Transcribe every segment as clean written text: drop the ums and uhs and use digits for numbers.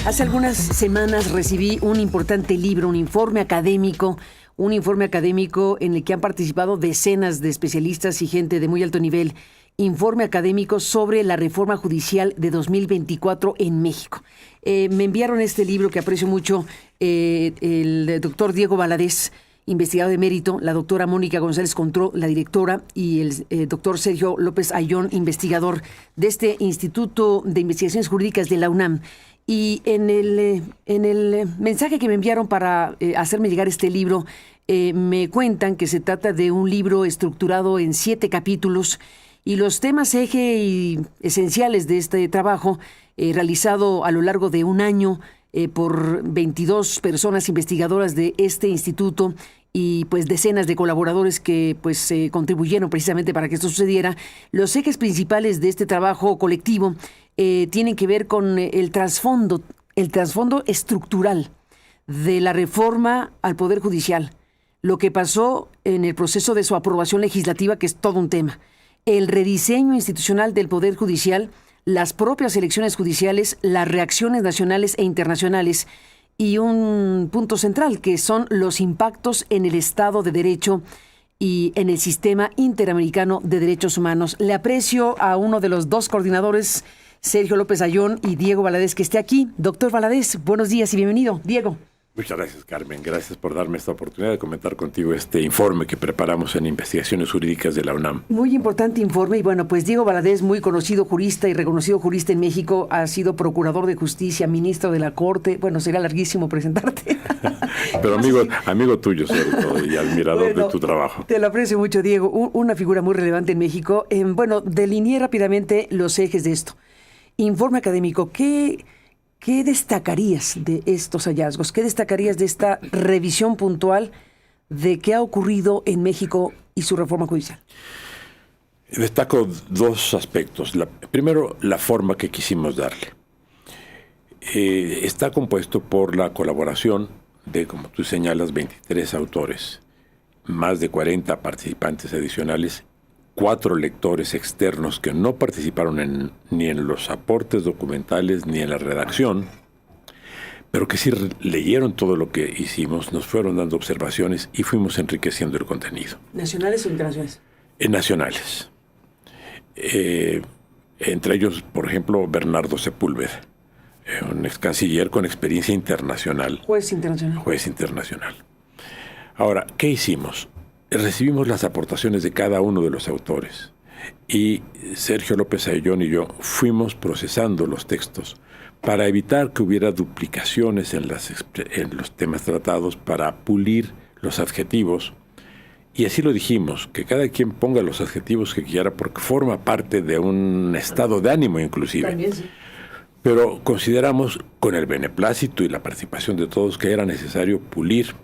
Hace algunas semanas recibí un importante libro, un informe académico en el que han participado decenas de especialistas y gente de muy alto nivel. Informe académico sobre la reforma judicial de 2024 en México. Me enviaron este libro que aprecio mucho, el doctor Diego Valadez, investigador de mérito, la doctora Mónica González Contró, la directora, y el doctor Sergio López Ayllón, investigador de este Instituto de Investigaciones Jurídicas de la UNAM. Y en el mensaje que me enviaron para hacerme llegar este libro, me cuentan que se trata de un libro estructurado en 7 capítulos, y los temas eje y esenciales de este trabajo, realizado a lo largo de un año por 22 personas investigadoras de este instituto y pues decenas de colaboradores que pues contribuyeron precisamente para que esto sucediera. Los ejes principales de este trabajo colectivo tienen que ver con el trasfondo estructural de la reforma al Poder Judicial, lo que pasó en el proceso de su aprobación legislativa, que es todo un tema, el rediseño institucional del Poder Judicial, las propias elecciones judiciales, las reacciones nacionales e internacionales, y un punto central, que son los impactos en el Estado de Derecho y en el sistema interamericano de derechos humanos. Le aprecio a uno de los 2 coordinadores, Sergio López Ayllón y Diego Valadez, que esté aquí. Doctor Valadez, buenos días y bienvenido. Diego. Muchas gracias, Carmen. Gracias por darme esta oportunidad de comentar contigo este informe que preparamos en Investigaciones Jurídicas de la UNAM. Muy importante informe. Y bueno, pues Diego Valadez, muy conocido jurista y reconocido jurista en México, ha sido procurador de justicia, ministro de la Corte. Bueno, sería larguísimo presentarte. Pero amigo tuyo, sobre todo, y admirador de tu trabajo. Te lo aprecio mucho, Diego. Una figura muy relevante en México. Bueno, delineé rápidamente los ejes de esto. Informe académico, ¿qué destacarías de estos hallazgos? ¿Qué destacarías de esta revisión puntual de qué ha ocurrido en México y su reforma judicial? Destaco 2 aspectos. Primero, la forma que quisimos darle. Está compuesto por la colaboración de, como tú señalas, 23 autores, más de 40 participantes adicionales, 4 lectores externos que no participaron ni en los aportes documentales ni en la redacción, pero que sí leyeron todo lo que hicimos, nos fueron dando observaciones y fuimos enriqueciendo el contenido. ¿Nacionales o internacionales? Nacionales. Entre ellos, por ejemplo, Bernardo Sepúlveda, un ex canciller con experiencia internacional. Juez internacional. Juez internacional. Ahora, ¿qué hicimos? Recibimos las aportaciones de cada uno de los autores y Sergio López Ayllón y yo fuimos procesando los textos para evitar que hubiera duplicaciones en los temas tratados, para pulir los adjetivos. Y así lo dijimos, que cada quien ponga los adjetivos que quiera, porque forma parte de un estado de ánimo inclusive. También, sí. Pero consideramos, con el beneplácito y la participación de todos, que era necesario pulir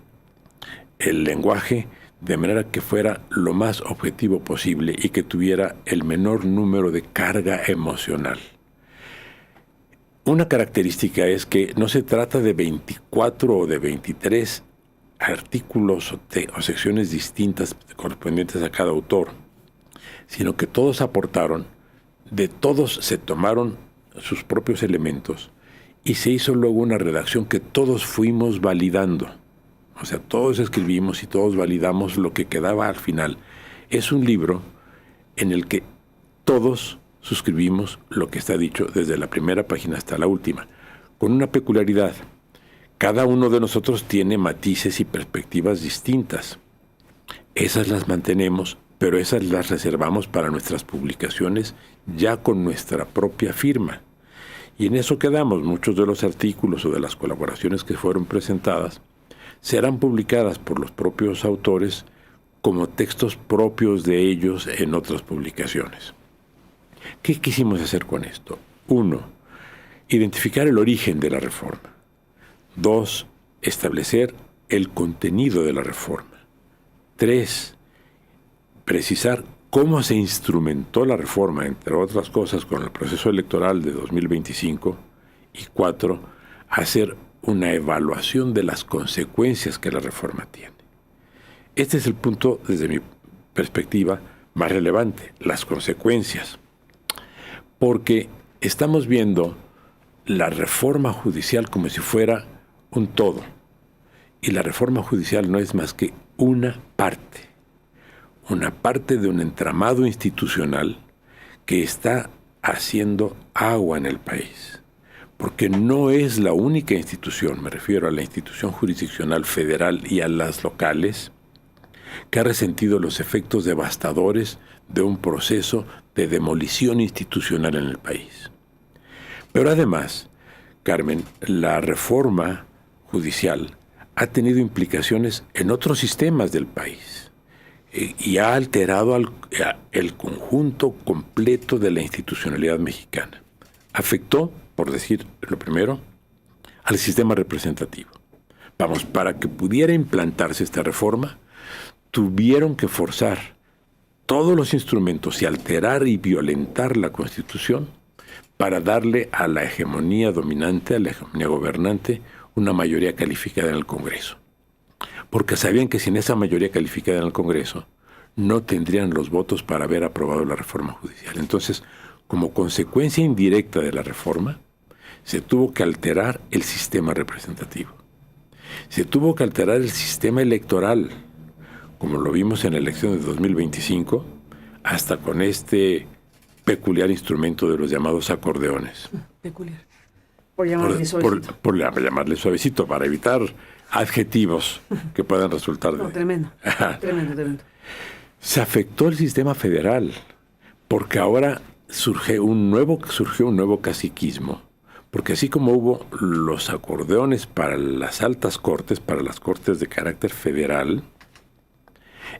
el lenguaje de manera que fuera lo más objetivo posible y que tuviera el menor número de carga emocional. Una característica es que no se trata de 24 o de 23 artículos o secciones distintas correspondientes a cada autor, sino que todos aportaron, de todos se tomaron sus propios elementos y se hizo luego una redacción que todos fuimos validando. O sea, todos escribimos y todos validamos lo que quedaba al final. Es un libro en el que todos suscribimos lo que está dicho desde la primera página hasta la última, con una peculiaridad. Cada uno de nosotros tiene matices y perspectivas distintas. Esas las mantenemos, pero esas las reservamos para nuestras publicaciones ya con nuestra propia firma. Y en eso quedamos. Muchos de los artículos o de las colaboraciones que fueron presentadas serán publicadas por los propios autores como textos propios de ellos en otras publicaciones. ¿Qué quisimos hacer con esto? 1, identificar el origen de la reforma. 2, establecer el contenido de la reforma. 3, precisar cómo se instrumentó la reforma, entre otras cosas, con el proceso electoral de 2025. Y 4, hacer una evaluación de las consecuencias que la reforma tiene. Este es el punto, desde mi perspectiva, más relevante, las consecuencias. Porque estamos viendo la reforma judicial como si fuera un todo. Y la reforma judicial no es más que una parte de un entramado institucional que está haciendo agua en el país. Porque no es la única institución, me refiero a la institución jurisdiccional federal y a las locales, que ha resentido los efectos devastadores de un proceso de demolición institucional en el país. Pero además, Carmen, la reforma judicial ha tenido implicaciones en otros sistemas del país y ha alterado el conjunto completo de la institucionalidad mexicana. Afectó, por decir lo primero, al sistema representativo. Vamos, para que pudiera implantarse esta reforma, tuvieron que forzar todos los instrumentos y alterar y violentar la Constitución para darle a la hegemonía dominante, a la hegemonía gobernante, una mayoría calificada en el Congreso. Porque sabían que sin esa mayoría calificada en el Congreso no tendrían los votos para haber aprobado la reforma judicial. Entonces, como consecuencia indirecta de la reforma, se tuvo que alterar el sistema representativo. Se tuvo que alterar el sistema electoral, como lo vimos en la elección de 2025, hasta con este peculiar instrumento de los llamados acordeones. Peculiar. Por llamarle suavecito. Por llamarle suavecito, para evitar adjetivos que puedan resultar de... No, tremendo. Tremendo. Se afectó el sistema federal, porque ahora surgió un nuevo caciquismo, porque así como hubo los acordeones para las altas cortes, para las cortes de carácter federal,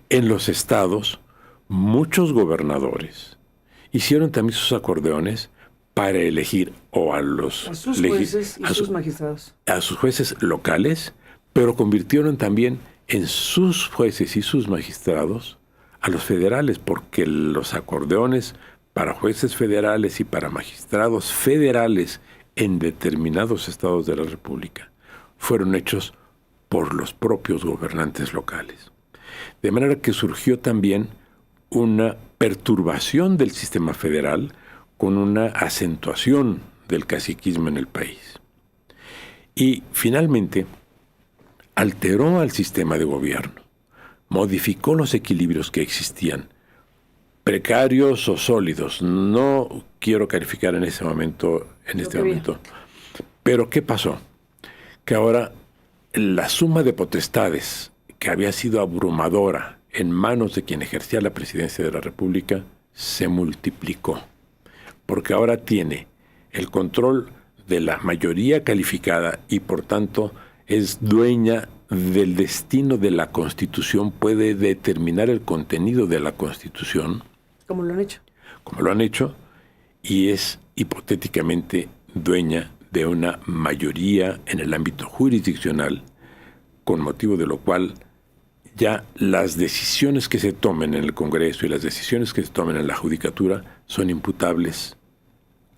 en los estados, muchos gobernadores hicieron también sus acordeones para elegir o a sus jueces y sus magistrados. A sus jueces locales, pero convirtieron también en sus jueces y sus magistrados a los federales, porque los acordeones para jueces federales y para magistrados federales en determinados estados de la República fueron hechos por los propios gobernantes locales. De manera que surgió también una perturbación del sistema federal con una acentuación del caciquismo en el país. Y finalmente alteró al sistema de gobierno, modificó los equilibrios que existían, precarios o sólidos. No quiero calificar en este momento. Pero ¿qué pasó? Que ahora la suma de potestades que había sido abrumadora en manos de quien ejercía la presidencia de la República se multiplicó, porque ahora tiene el control de la mayoría calificada y por tanto es dueña del destino de la Constitución, puede determinar el contenido de la Constitución. Como lo han hecho. Como lo han hecho, y es hipotéticamente dueña de una mayoría en el ámbito jurisdiccional, con motivo de lo cual ya las decisiones que se tomen en el Congreso y las decisiones que se tomen en la Judicatura son imputables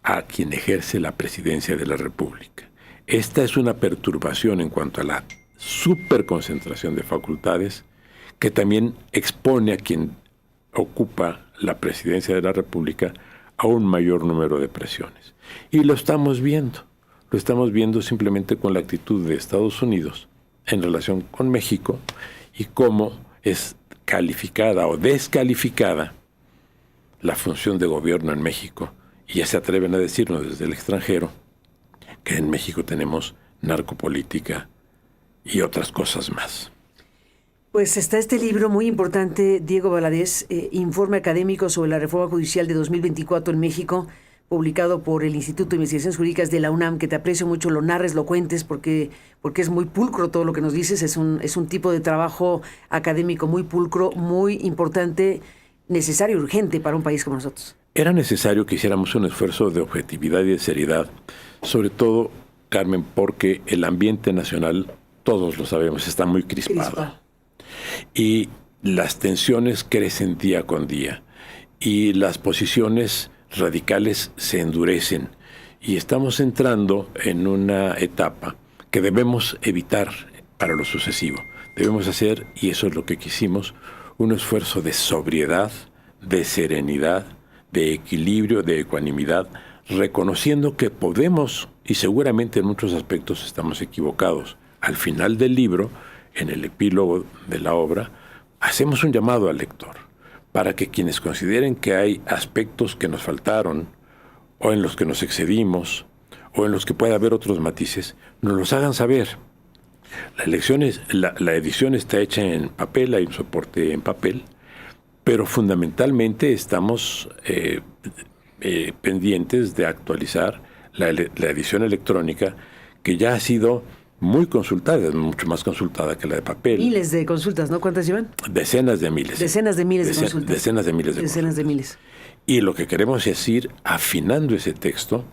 a quien ejerce la presidencia de la República. Esta es una perturbación en cuanto a la superconcentración de facultades que también expone a quien ocupa la presidencia de la República a un mayor número de presiones. Y lo estamos viendo simplemente con la actitud de Estados Unidos en relación con México y cómo es calificada o descalificada la función de gobierno en México. Y ya se atreven a decirnos desde el extranjero que en México tenemos narcopolítica y otras cosas más. Pues está este libro muy importante, Diego Valadez, Informe Académico sobre la Reforma Judicial de 2024 en México, publicado por el Instituto de Investigaciones Jurídicas de la UNAM, que te aprecio mucho, lo narres, lo cuentes, porque es muy pulcro todo lo que nos dices, es un tipo de trabajo académico muy pulcro, muy importante, necesario, urgente para un país como nosotros. Era necesario que hiciéramos un esfuerzo de objetividad y de seriedad, sobre todo, Carmen, porque el ambiente nacional, todos lo sabemos, está muy crispado. Y las tensiones crecen día con día, y las posiciones radicales se endurecen, y estamos entrando en una etapa que debemos evitar para lo sucesivo. Debemos hacer, y eso es lo que quisimos, un esfuerzo de sobriedad, de serenidad, de equilibrio, de ecuanimidad, reconociendo que podemos, y seguramente en muchos aspectos estamos equivocados. Al final del libro, en el epílogo de la obra, hacemos un llamado al lector para que quienes consideren que hay aspectos que nos faltaron, o en los que nos excedimos, o en los que puede haber otros matices, nos los hagan saber. La edición está hecha en papel, hay un soporte en papel, pero fundamentalmente estamos pendientes de actualizar la edición electrónica, que ya ha sido muy consultada, es mucho más consultada que la de papel. Miles de consultas, ¿no? ¿Cuántas llevan? Decenas de miles. Decenas de miles de consultas. Decenas de miles de Decenas de miles. Y lo que queremos es ir afinando ese texto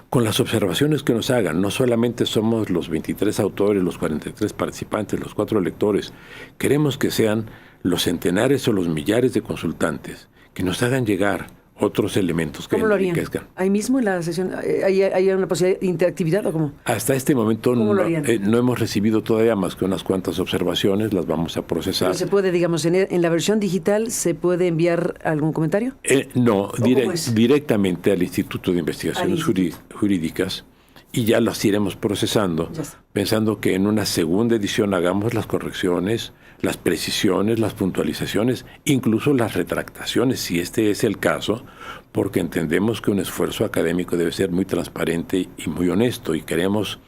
con las observaciones que nos hagan. No solamente somos los 23 autores, los 43 participantes, los 4 lectores. Queremos que sean los centenares o los millares de consultantes que nos hagan llegar otros elementos que ¿Cómo lo harían? enriquezcan. ¿Ahí mismo en la sesión hay una posibilidad de interactividad o cómo? Hasta este momento ¿Cómo lo no, harían? No hemos recibido todavía más que unas cuantas observaciones, las vamos a procesar. ¿Pero se puede, digamos, en la versión digital, se puede enviar algún comentario? No, ¿Cómo es? directamente al Instituto de Investigaciones Jurídicas, y ya las iremos procesando, pensando que en una segunda edición hagamos las correcciones, las precisiones, las puntualizaciones, incluso las retractaciones, si este es el caso, porque entendemos que un esfuerzo académico debe ser muy transparente y muy honesto, y queremos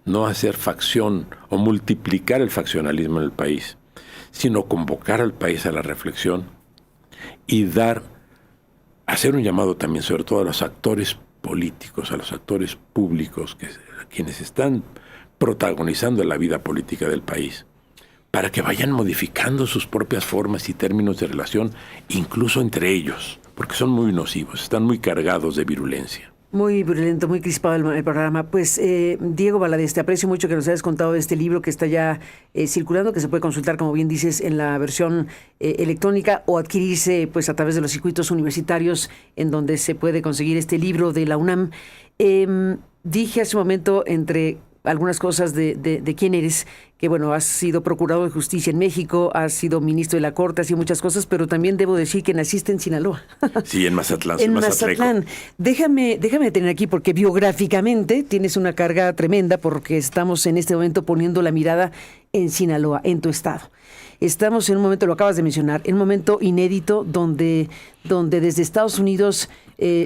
no hacer facción o multiplicar el faccionalismo en el país, sino convocar al país a la reflexión y hacer un llamado también sobre todo a los actores políticos, a los actores públicos, quienes están protagonizando la vida política del país, para que vayan modificando sus propias formas y términos de relación, incluso entre ellos, porque son muy nocivos, están muy cargados de virulencia. Muy virulento, muy crispado el programa. Pues Diego Valadez, te aprecio mucho que nos hayas contado de este libro que está ya circulando, que se puede consultar, como bien dices, en la versión electrónica o adquirirse pues a través de los circuitos universitarios en donde se puede conseguir este libro de la UNAM. Dije hace un momento, entre algunas cosas de quién eres, que bueno, has sido procurador de justicia en México, has sido ministro de la Corte, has sido muchas cosas, pero también debo decir que naciste en Sinaloa. Sí, en Mazatlán. En Mazatlán. Déjame detener aquí porque biográficamente tienes una carga tremenda, porque estamos en este momento poniendo la mirada en Sinaloa, en tu estado. Estamos en un momento, lo acabas de mencionar, en un momento inédito donde desde Estados Unidos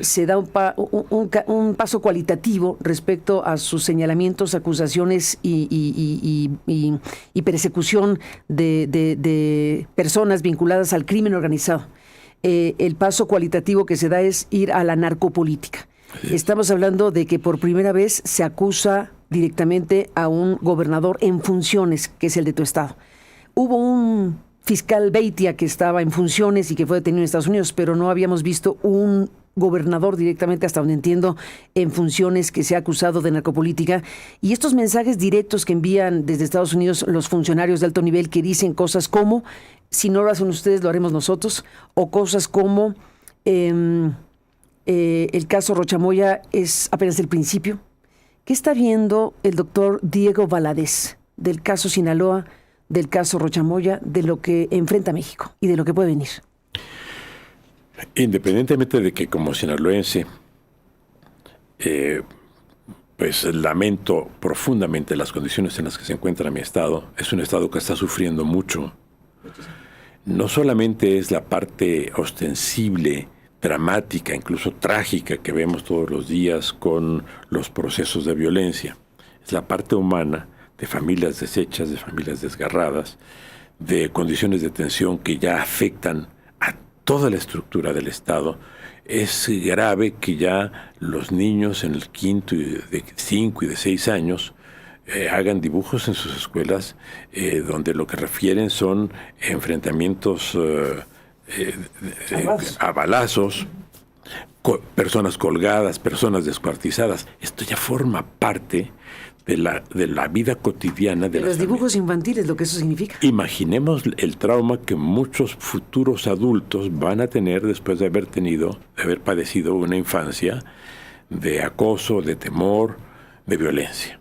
se da un paso cualitativo respecto a sus señalamientos, acusaciones y persecución de personas vinculadas al crimen organizado. El paso cualitativo que se da es ir a la narcopolítica. Estamos hablando de que por primera vez se acusa directamente a un gobernador en funciones, que es el de tu estado. Hubo un fiscal Beitia que estaba en funciones y que fue detenido en Estados Unidos, pero no habíamos visto un gobernador directamente, hasta donde entiendo, en funciones que se ha acusado de narcopolítica. Y estos mensajes directos que envían desde Estados Unidos los funcionarios de alto nivel, que dicen cosas como, si no lo hacen ustedes, lo haremos nosotros, o cosas como, el caso Rochamoya es apenas el principio. ¿Qué está viendo el doctor Diego Valadez del caso Sinaloa, del caso Rochamoya, de lo que enfrenta México y de lo que puede venir? Independientemente de que como sinaloense, pues lamento profundamente las condiciones en las que se encuentra mi estado. Es un estado que está sufriendo mucho. No solamente es la parte ostensible, dramática, incluso trágica que vemos todos los días con los procesos de violencia. Es la parte humana de familias deshechas, de familias desgarradas, de condiciones de tensión que ya afectan a toda la estructura del Estado. Es grave que ya los niños en el quinto de 5 y de 6 años hagan dibujos en sus escuelas donde lo que refieren son enfrentamientos a balazos, personas colgadas, personas descuartizadas. Esto ya forma parte de la vida cotidiana de los dibujos infantiles, lo que eso significa. Imaginemos el trauma que muchos futuros adultos van a tener después de haber padecido una infancia de acoso, de temor, de violencia.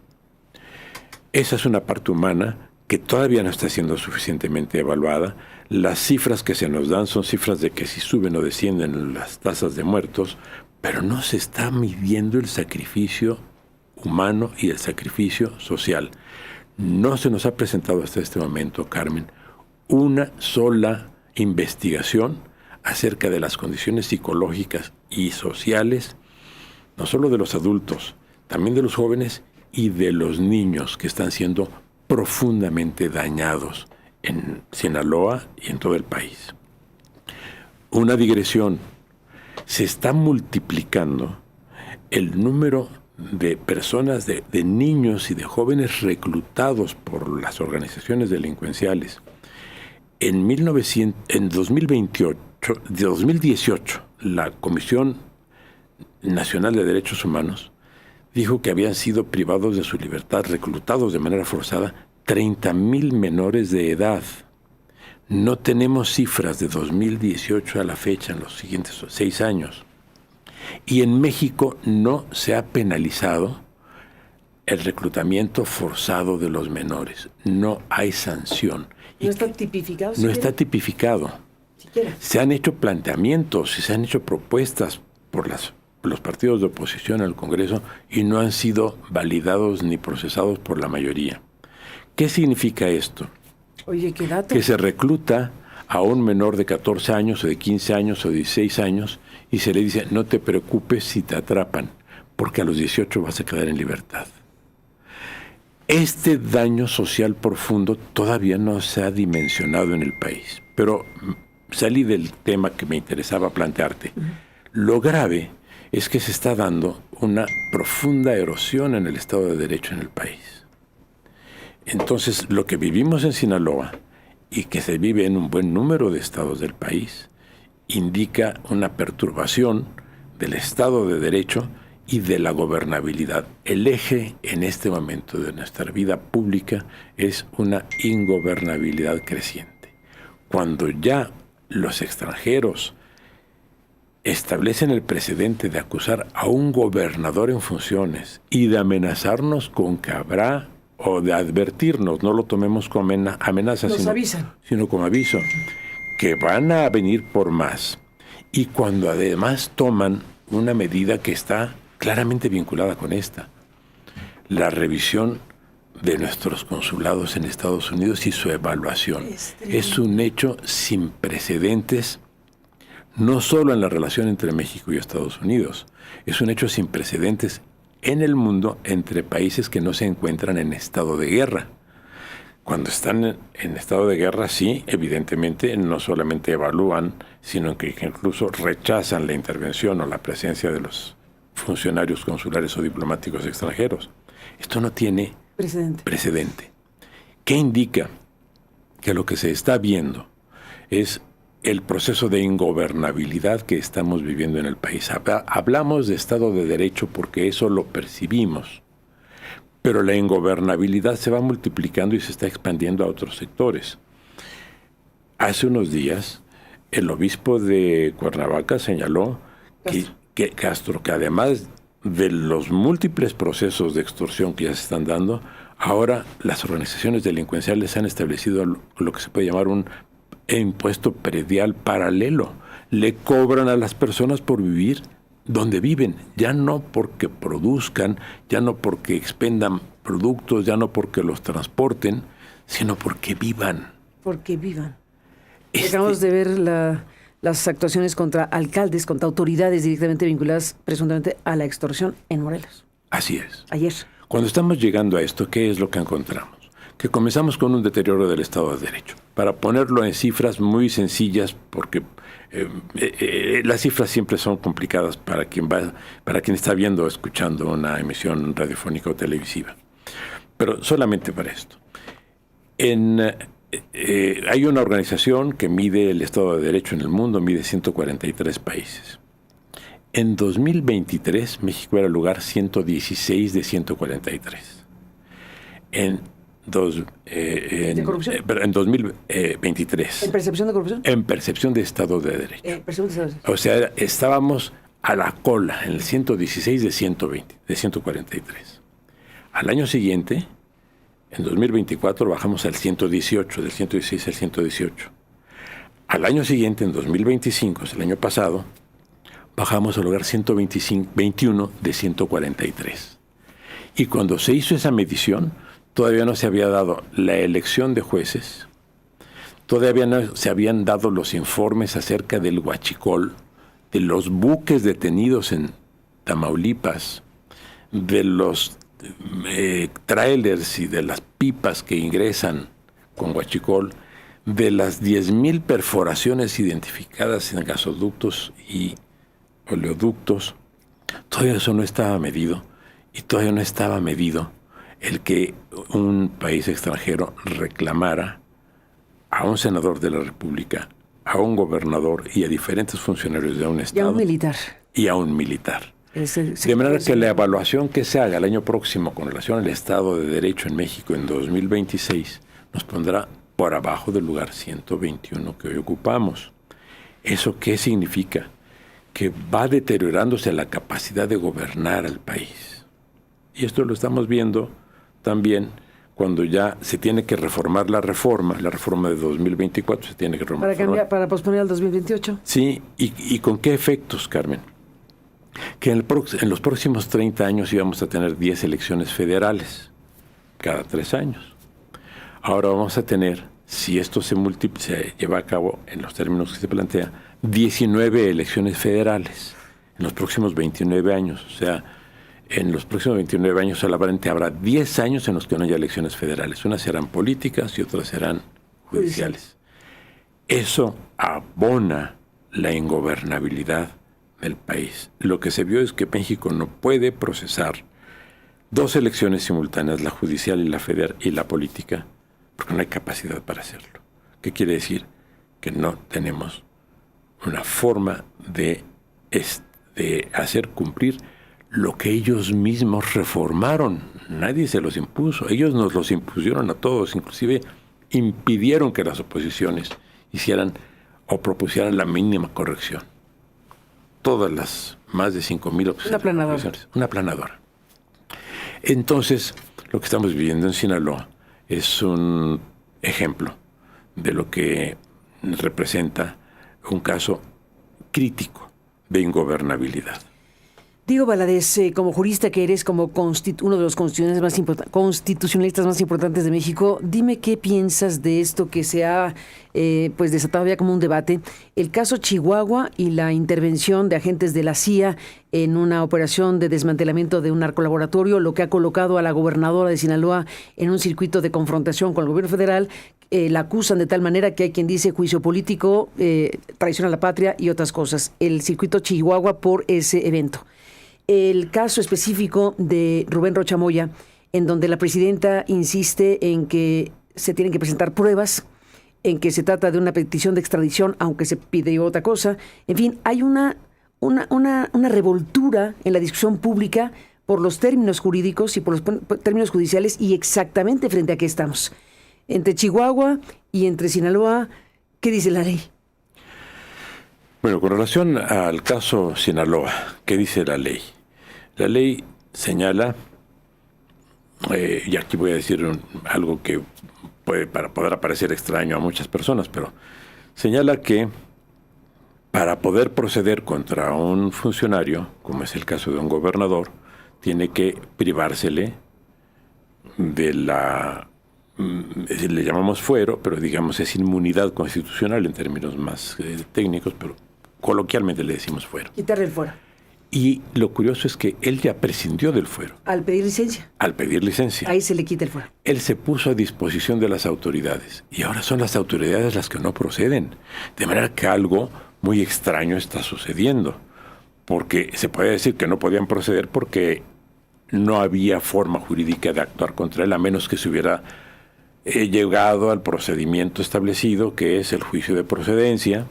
Esa es una parte humana que todavía no está siendo suficientemente evaluada. Las cifras que se nos dan son cifras de que si suben o descienden las tasas de muertos, pero no se está midiendo el sacrificio humano y el sacrificio social. No se nos ha presentado hasta este momento, Carmen, una sola investigación acerca de las condiciones psicológicas y sociales, no solo de los adultos, también de los jóvenes y de los niños que están siendo profundamente dañados en Sinaloa y en todo el país. Una digresión: se está multiplicando el número de personas, de niños y de jóvenes reclutados por las organizaciones delincuenciales. En 2018, la Comisión Nacional de Derechos Humanos dijo que habían sido privados de su libertad, reclutados de manera forzada, 30,000 menores de edad. No tenemos cifras de 2018 a la fecha en los siguientes 6 años. Y en México no se ha penalizado el reclutamiento forzado de los menores. No hay sanción. ¿No está tipificado? No está tipificado. Siquiera. Se han hecho planteamientos y se han hecho propuestas por los partidos de oposición al Congreso y no han sido validados ni procesados por la mayoría. ¿Qué significa esto? Oye, qué dato. Que se recluta a un menor de 14 años o de 15 años o 16 años y se le dice: no te preocupes si te atrapan, porque a los 18 vas a quedar en libertad. Este daño social profundo todavía no se ha dimensionado en el país. Pero salí del tema que me interesaba plantearte. Lo grave es que se está dando una profunda erosión en el Estado de Derecho en el país. Entonces, lo que vivimos en Sinaloa y que se vive en un buen número de estados del país indica una perturbación del Estado de Derecho y de la gobernabilidad. El eje en este momento de nuestra vida pública es una ingobernabilidad creciente. Cuando ya los extranjeros establecen el precedente de acusar a un gobernador en funciones y de amenazarnos con que habrá, o de advertirnos, no lo tomemos como amenaza, sino como aviso, que van a venir por más. Y cuando además toman una medida que está claramente vinculada con esta, la revisión de nuestros consulados en Estados Unidos y su evaluación. Es un hecho sin precedentes, no solo en la relación entre México y Estados Unidos, es un hecho sin precedentes en el mundo entre países que no se encuentran en estado de guerra. Cuando están en estado de guerra, sí, evidentemente, no solamente evalúan, sino que incluso rechazan la intervención o la presencia de los funcionarios consulares o diplomáticos extranjeros. Esto no tiene precedente. ¿Qué indica? Que lo que se está viendo es el proceso de ingobernabilidad que estamos viviendo en el país. Hablamos de Estado de Derecho porque eso lo percibimos, pero la ingobernabilidad se va multiplicando y se está expandiendo a otros sectores. Hace unos días, el obispo de Cuernavaca señaló que además de los múltiples procesos de extorsión que ya se están dando, ahora las organizaciones delincuenciales han establecido lo que se puede llamar un impuesto predial paralelo. Le cobran a las personas por vivir donde viven, ya no porque produzcan, ya no porque expendan productos, ya no porque los transporten, sino porque vivan. Porque vivan. Acabamos de ver las actuaciones contra alcaldes, contra autoridades directamente vinculadas presuntamente a la extorsión en Morelos. Así es. Ayer. Cuando estamos llegando a esto, ¿qué es lo que encontramos? Que comenzamos con un deterioro del Estado de Derecho. Para ponerlo en cifras muy sencillas, porque las cifras siempre son complicadas para quien está viendo o escuchando una emisión radiofónica o televisiva. Pero solamente para esto. Hay una organización que mide el Estado de Derecho en el mundo, mide 143 países. En 2023, México era el lugar 116 de 143. ¿De corrupción? En 2023. ¿En percepción de corrupción? En percepción de Estado de Derecho. O sea, estábamos a la cola, en el 116 de 143. Al año siguiente, en 2024, bajamos al 118, del 116 al 118. Al año siguiente, en 2025, es el año pasado, bajamos al lugar 121 de 143. Y cuando se hizo esa medición, todavía no se había dado la elección de jueces, todavía no se habían dado los informes acerca del huachicol, de los buques detenidos en Tamaulipas, de los trailers y de las pipas que ingresan con huachicol, de las 10,000 perforaciones identificadas en gasoductos y oleoductos. Todavía eso no estaba medido, y todavía no estaba medido el que un país extranjero reclamara a un senador de la República, a un gobernador y a diferentes funcionarios de un estado. Y a un militar. Y a un militar. De manera que la evaluación que se haga el año próximo con relación al Estado de Derecho en México en 2026 nos pondrá por abajo del lugar 121 que hoy ocupamos. ¿Eso qué significa? Que va deteriorándose la capacidad de gobernar al país. Y esto lo estamos viendo también cuando ya se tiene que reformar la reforma de 2024 se tiene que reformar. Para posponer al 2028. Sí, ¿y con qué efectos, Carmen? Que en los próximos 30 años íbamos a tener 10 elecciones federales, cada 3 años. Ahora vamos a tener, si esto se lleva a cabo en los términos que se plantea, 19 elecciones federales en los próximos 29 años. O sea, en los próximos 29 años solamente habrá 10 años en los que no haya elecciones federales. Unas serán políticas y otras serán judiciales. Eso abona la ingobernabilidad del país. Lo que se vio es que México no puede procesar 2 elecciones simultáneas, la judicial y la federal y la política, porque no hay capacidad para hacerlo. ¿Qué quiere decir? Que no tenemos una forma de hacer cumplir lo que ellos mismos reformaron. Nadie se los impuso. Ellos nos los impusieron a todos. Inclusive impidieron que las oposiciones hicieran o propusieran la mínima corrección. Todas las más de 5,000 oposiciones. Una aplanadora. Entonces, lo que estamos viviendo en Sinaloa es un ejemplo de lo que representa un caso crítico de ingobernabilidad. Diego Valadez, como jurista que eres, como uno de los constitucionalistas más importantes de México, dime qué piensas de esto que se ha desatado ya como un debate, el caso Chihuahua y la intervención de agentes de la CIA en una operación de desmantelamiento de un narcolaboratorio, lo que ha colocado a la gobernadora de Sinaloa en un circuito de confrontación con el gobierno federal. La acusan de tal manera que hay quien dice juicio político, traición a la patria y otras cosas. El circuito Chihuahua por ese evento. El caso específico de Rubén Rocha Moya, en donde la presidenta insiste en que se tienen que presentar pruebas, en que se trata de una petición de extradición, aunque se pide otra cosa. En fin, hay una revoltura en la discusión pública por los términos jurídicos y por los términos judiciales, y exactamente frente a qué estamos. Entre Chihuahua y entre Sinaloa, ¿qué dice la ley? Bueno, con relación al caso Sinaloa, ¿qué dice la ley? La ley señala, y aquí voy a decir algo que puede poder parecer extraño a muchas personas, pero señala que para poder proceder contra un funcionario, como es el caso de un gobernador, tiene que privársele de le llamamos fuero, pero digamos es inmunidad constitucional en términos más técnicos, pero coloquialmente le decimos fuero. Quitarle el fuero. Y lo curioso es que él ya prescindió del fuero. Al pedir licencia. Al pedir licencia. Ahí se le quita el fuero. Él se puso a disposición de las autoridades. Y ahora son las autoridades las que no proceden. De manera que algo muy extraño está sucediendo. Porque se puede decir que no podían proceder porque no había forma jurídica de actuar contra él, a menos que se hubiera llegado al procedimiento establecido, que es el juicio de procedencia,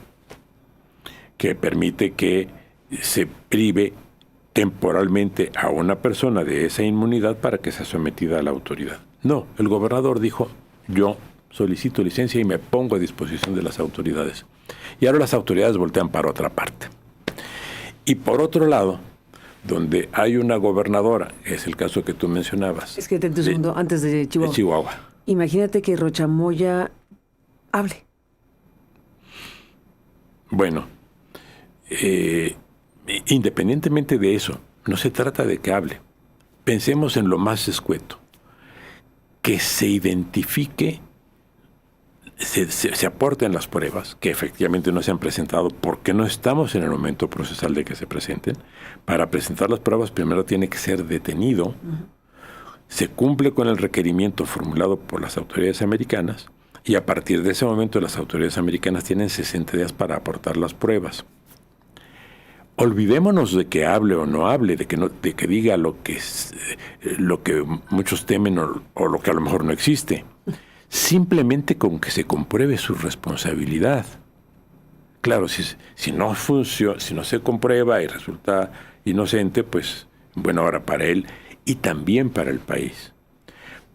que permite que se prive temporalmente a una persona de esa inmunidad para que sea sometida a la autoridad. No, el gobernador dijo, yo solicito licencia y me pongo a disposición de las autoridades. Y ahora las autoridades voltean para otra parte. Y por otro lado, donde hay una gobernadora, es el caso que tú mencionabas. Es que te un segundo, antes de Chihuahua. De Chihuahua. Imagínate que Rocha Moya hable. Bueno, independientemente de eso, no se trata de que hable. Pensemos en lo más escueto, que se identifique, se aporten las pruebas que efectivamente no se han presentado porque no estamos en el momento procesal de que se presenten. Para presentar las pruebas primero tiene que ser detenido, se cumple con el requerimiento formulado por las autoridades americanas y a partir de ese momento las autoridades americanas tienen 60 días para aportar las pruebas. Olvidémonos de que hable o no hable, de que diga lo que muchos temen o lo que a lo mejor no existe. Simplemente con que se compruebe su responsabilidad. Claro, si no se comprueba y resulta inocente, pues bueno, ahora para él y también para el país.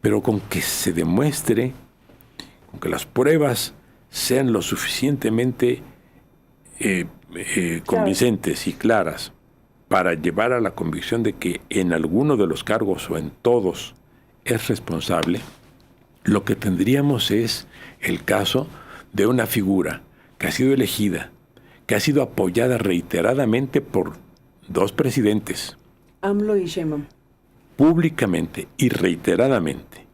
Pero con que se demuestre, con que las pruebas sean lo suficientemente convincentes y claras para llevar a la convicción de que en alguno de los cargos o en todos es responsable, lo que tendríamos es el caso de una figura que ha sido elegida, que ha sido apoyada reiteradamente por 2 presidentes. AMLO y Sheinbaum. Públicamente y reiteradamente.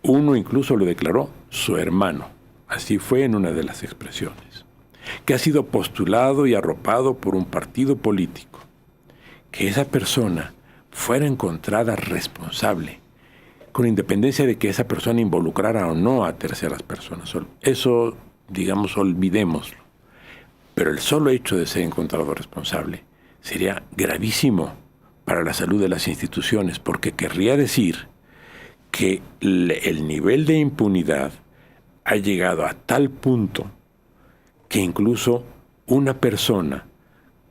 Uno incluso lo declaró su hermano. Así fue en una de las expresiones. Que ha sido postulado y arropado por un partido político. Que esa persona fuera encontrada responsable, con independencia de que esa persona involucrara o no a terceras personas. Eso, digamos, olvidémoslo. Pero el solo hecho de ser encontrado responsable sería gravísimo para la salud de las instituciones, porque querría decir que el nivel de impunidad ha llegado a tal punto que incluso una persona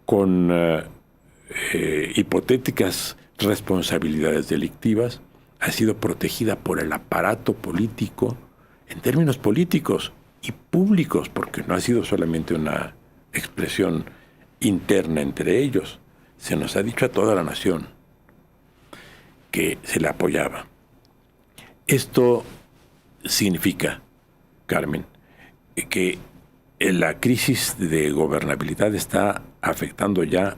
con hipotéticas responsabilidades delictivas ha sido protegida por el aparato político en términos políticos y públicos, porque no ha sido solamente una expresión interna entre ellos. Se nos ha dicho a toda la nación que se le apoyaba. Esto significa, Carmen, que la crisis de gobernabilidad está afectando ya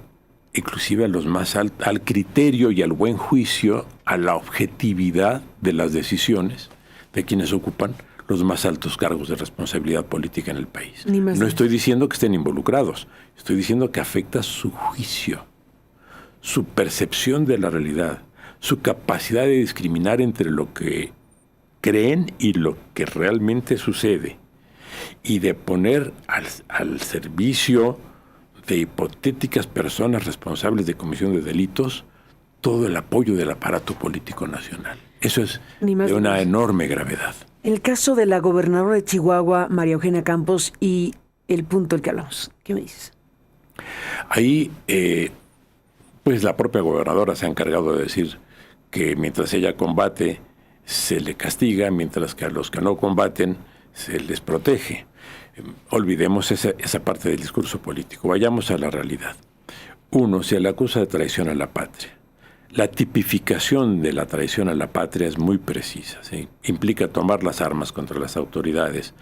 inclusive a los más al criterio y al buen juicio, a la objetividad de las decisiones de quienes ocupan los más altos cargos de responsabilidad política en el país. No estoy diciendo que estén involucrados, estoy diciendo que afecta su juicio, su percepción de la realidad, su capacidad de discriminar entre lo que creen y lo que realmente sucede, y de poner al servicio de hipotéticas personas responsables de comisión de delitos todo el apoyo del aparato político nacional. Eso es de una enorme gravedad. El caso de la gobernadora de Chihuahua, María Eugenia Campos, y el punto del que hablamos. ¿Qué me dices? Ahí, pues la propia gobernadora se ha encargado de decir que mientras ella combate, se le castiga, mientras que a los que no combaten, se les protege. Olvidemos esa parte del discurso político. Vayamos a la realidad. Uno, se le acusa de traición a la patria. La tipificación de la traición a la patria es muy precisa, ¿sí? Implica tomar las armas contra las autoridades,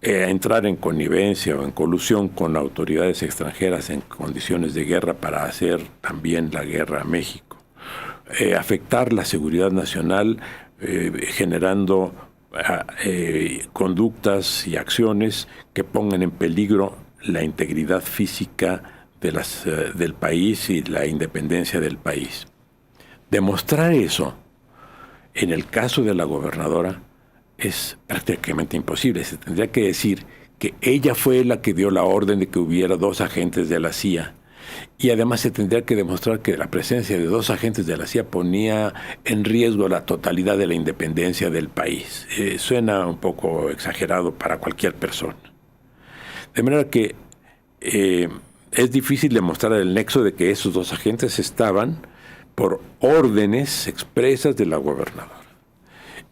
entrar en connivencia o en colusión con autoridades extranjeras en condiciones de guerra para hacer también la guerra a México, afectar la seguridad nacional generando conductas y acciones que pongan en peligro la integridad física del país y la independencia del país. Demostrar eso en el caso de la gobernadora es prácticamente imposible. Se tendría que decir que ella fue la que dio la orden de que hubiera 2 agentes de la CIA, y además se tendría que demostrar que la presencia de 2 agentes de la CIA ponía en riesgo la totalidad de la independencia del país. Suena un poco exagerado para cualquier persona. De manera que es difícil demostrar el nexo de que esos 2 agentes estaban por órdenes expresas de la gobernadora.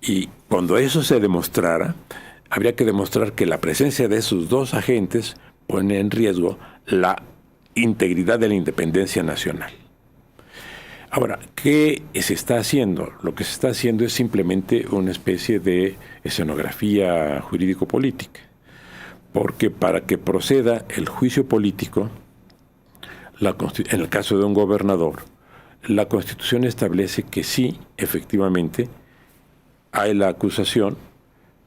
Y cuando eso se demostrara, habría que demostrar que la presencia de esos 2 agentes pone en riesgo la integridad de la independencia nacional. Ahora, ¿qué se está haciendo? Lo que se está haciendo es simplemente una especie de escenografía jurídico-política. Porque para que proceda el juicio político, en el caso de un gobernador, la Constitución establece que sí, efectivamente, hay la acusación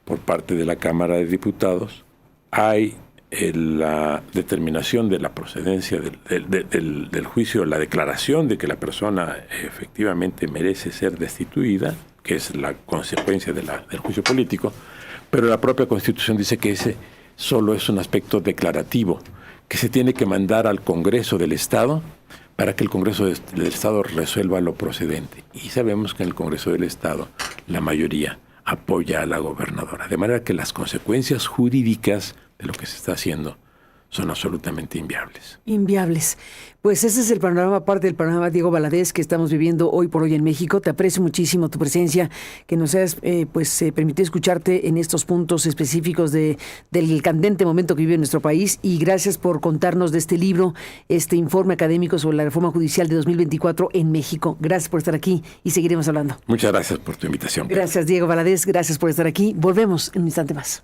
por parte de la Cámara de Diputados, hay la determinación de la procedencia del juicio, la declaración de que la persona efectivamente merece ser destituida, que es la consecuencia del juicio político, pero la propia Constitución dice que ese solo es un aspecto declarativo, que se tiene que mandar al Congreso del Estado para que el Congreso del Estado resuelva lo procedente. Y sabemos que en el Congreso del Estado la mayoría apoya a la gobernadora, de manera que las consecuencias jurídicas de lo que se está haciendo son absolutamente inviables. Inviables. Pues ese es el panorama, parte del panorama, Diego Valadez, que estamos viviendo hoy por hoy en México. Te aprecio muchísimo tu presencia, que nos hayas permitido escucharte en estos puntos específicos del candente momento que vive nuestro país, y gracias por contarnos de este libro, este informe académico sobre la reforma judicial de 2024 en México. Gracias por estar aquí y seguiremos hablando. Muchas gracias por tu invitación. Gracias, Diego Valadez, gracias por estar aquí. Volvemos en un instante más.